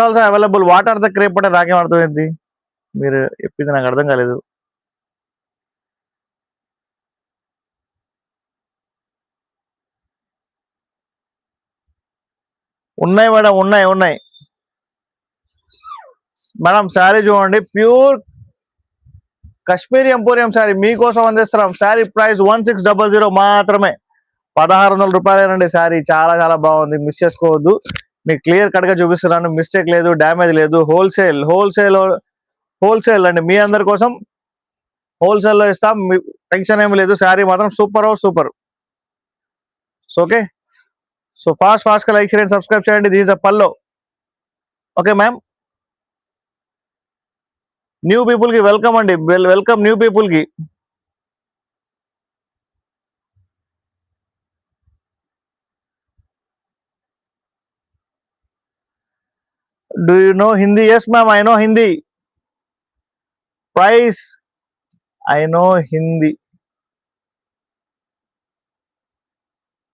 Also available. What are the crepe అంటే నాకేం అర్థమైంది మీరు చెప్పింది, నాకు అర్థం కాలేదు. ఉన్నాయి మేడం, ఉన్నాయి ఉన్నాయి మేడం. శారీ చూడండి, ప్యూర్ కాశ్మీరీ ఎంపోరియం శారీ మీకోసం అందిస్తున్నాం. శారీ ప్రైస్ 1600 మాత్రమే, 1600 రూపాయలేనండి. శారీ చాలా చాలా బాగుంది, మిస్ చేసుకోవద్దు. మీకు క్లియర్ కట్ గా చూపిస్తున్నాను, మిస్టేక్ లేదు, డ్యామేజ్ లేదు. హోల్సేల్ హోల్సేల్ హోల్సేల్ అండి, మీ అందరి కోసం హోల్సేల్లో ఇస్తాం. టెన్షన్ ఏమి లేదు. శారీ మాత్రం super super. So okay, so fast గా లైక్ చేయండి, సబ్స్క్రైబ్ చేయండి. This is a pallu. Okay ma'am, new people కి వెల్కమ్ అండి, వెల్కమ్ న్యూ పీపుల్ కి. Do you know Hindi? Yes ma'am, I know Hindi. Price, I know Hindi.